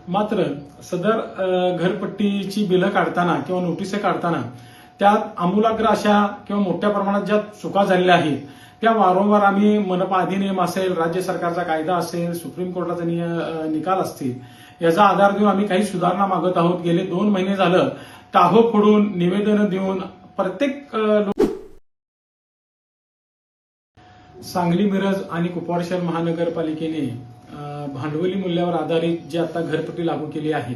मात्र सदर घरपट्टीची बिलं काढताना किंवा नोटिसा काढताना त्यात आमूलाग्र अशा किंवा मोठ्या प्रमाणात ज्या चुका झालेल्या आहेत त्या वारंवार आम्ही मनपा अधिनियम असेल, राज्य सरकारचा कायदा असेल, सुप्रीम कोर्टाचा निकाल असतील याचा आधार देऊन आम्ही काही सुधारणा मागत आहोत. गेले 2 महिने झालं टाहो फोडून निवेदन देऊन प्रत्येक सांगली, मिरज आणि कुपवाड शहर महानगरपालिकेने भांडवली मूल्यावर आधारित जे आता घरपट्टी लागू केली आहे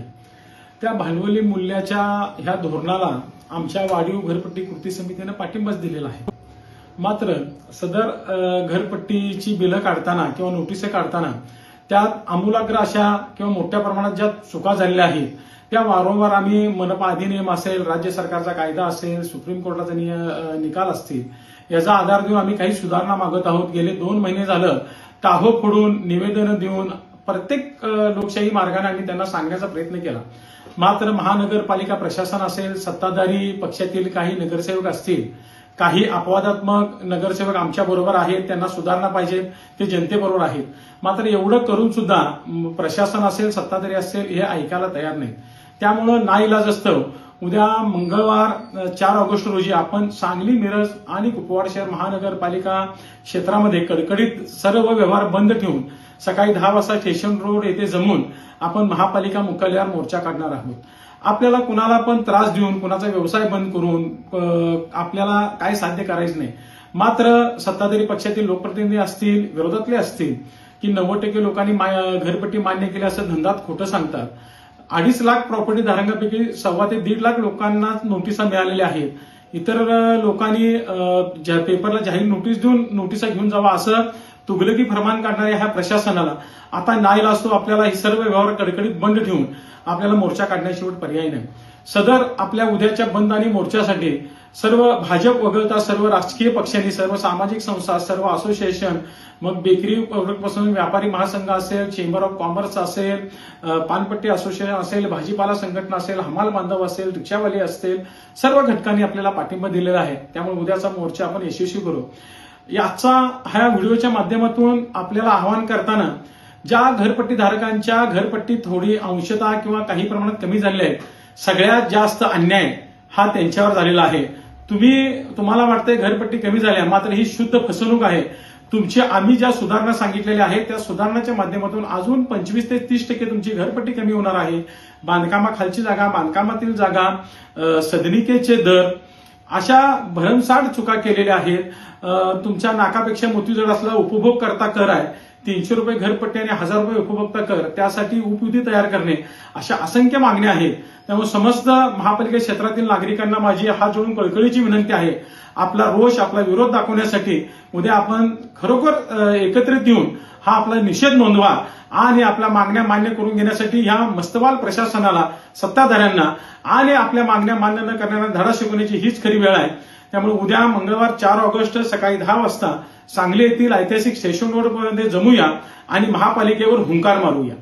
त्या भांडवली मूल्याच्या ह्या धोरणाला आमच्या वाढीव घरपट्टी कृती समितीने पाठिंबाच दिलेला आहे. मात्र सदर घरपट्टीची बिलं काढताना किंवा नोटिसा काढताना त्यात आमूलाग्र अशा किंवा मोठ्या प्रमाणात ज्या चुका झालेल्या आहेत त्या वारंवार आम्ही मनपा अधिनियम असेल, राज्य सरकारचा कायदा असेल, सुप्रीम कोर्टाचा निकाल असतील याचा आधार देऊन आम्ही काही सुधारणा मागत आहोत. गेले 2 महिने झालं टाहो फोडून निवेदन देऊन प्रत्येक लोकशाही मार्गाने आम्ही त्यांना सांगण्याचा प्रयत्न केला. मात्र महानगरपालिका प्रशासन असेल, सत्ताधारी पक्षातील काही नगरसेवक असतील, काही अपवादात्मक नगरसेवक आमच्या बरोबर आहेत, त्यांना सुधारणा पाहिजे, ते जनतेबरोबर आहेत. मात्र एवढं करून सुद्धा प्रशासन असेल, सत्ताधारी असेल हे ऐकायला तयार नाही. त्यामुळं नाईलाजास्तव उद्या मंगळवार 4 ऑगस्ट रोजी आपण सांगली, मिरज आणि कुपवाड शहर महानगरपालिका क्षेत्रामध्ये कडकडीत सर्व व्यवहार बंद ठेवून सकाळी 10 वाजता स्टेशन रोड येथे जमून आपण महापालिका मुख्यालयावर मोर्चा काढणार आहोत. आपल्याला कुणाला पण त्रास देऊन, कुणाचा व्यवसाय बंद करून आपल्याला काय साध्य करायचं नाही. मात्र सत्ताधारी पक्षातील लोकप्रतिनिधी असतील, विरोधातले असतील की 90% लोकांनी घरपट्टी मान्य केली असं धंदात खोटं सांगतात. 2.5 लाख प्रॉपर्टी धारकांपैकी 1.25 ते 1.5 लाख लोकांना नोटिसा मिळालेल्या आहेत. इतर लोकांनी पेपरला जाहीर नोटीस देऊन नोटिसा घेऊन जावा असं तुगलकी फरमान काढणाऱ्या ह्या प्रशासनाला आता नाईलाज आपल्याला ही सर्व व्यवहार कडकडीत बंद ठेवून आपल्याला मोर्चा काढण्याशिवाय पर्याय नाही. सदर आपल्या उद्याच्या बंद आणि मोर्चासाठी सर्व भाजप वगळता सर्व राजकीय पक्षांनी, सर्व सामाजिक संस्था, सर्व असोसिएशन, मग बेकरी पासून व्यापारी महासंघ असेल, चेंबर ऑफ कॉमर्स असेल, पानपट्टी असोसिएशन असेल, भाजीपाला संघटना असेल, हमाल बांधव असेल, रिक्षावाले असतील, सर्व घटकांनी आपल्याला पाठिंबा दिलेला आहे. त्यामुळे उद्याचा मोर्चा आपण यशस्वी करू. याचा ह्या व्हिडिओच्या माध्यमातून आपल्याला आवाहन करताना ज्या घरपट्टी धारकांच्या घरपट्टी थोडी अंशतः किंवा काही प्रमाणात कमी झालेल्या आहेत, सगळ्यात जास्त अन्याय हा त्यांच्यावर झालेला आहे. तुम्हाला वाटतंय घरपट्टी कमी झाल्या, मात्र ही शुद्ध फसवणूक आहे. आम्ही ज्या सुधारणा सांगितलेल्या आहेत त्या सुधारणाच्या माध्यमातून अजून 25 ते 30% तुमची घरपट्टी कमी होणार आहे. बांधकामाखालची जागा, बांधकामातील जागा, सदनिकेचे दर अशा भरमसाठ चुका केलेल्या आहेत. तुमच्या नाकापेक्षा मोती जड असलेला उपभोग करता कर आहे, 300 रुपये घरपट्टी आणि 1000 रुपये उपभोक्ता कर, त्यासाठी उपविधी तयार करणे, अशा असंख्य मागण्या आहेत. त्यामुळे समस्त महापालिका क्षेत्रातील नागरिकांना माझी हात जोडून कळकळीची विनंती आहे, आपला रोष, आपला विरोध दाखवण्यासाठी उद्या आपण खरोखर एकत्रित येऊन हा आपला निषेध नोंदवा आणि आपल्या मागण्या मान्य करून घेण्यासाठी ह्या मस्तवाल प्रशासनाला, सत्ताधाऱ्यांना आणि आपल्या मागण्या मान्य न करणाऱ्यांना धडा शिकवण्याची हीच खरी वेळ आहे. त्यामुळे उद्या मंगळवार 4 ऑगस्ट सकाळी 10 वाजता सांगली येथील ऐतिहासिक स्टेशन रोडपर्यंत जमूया आणि महापालिकेवर हुंकार मारूया.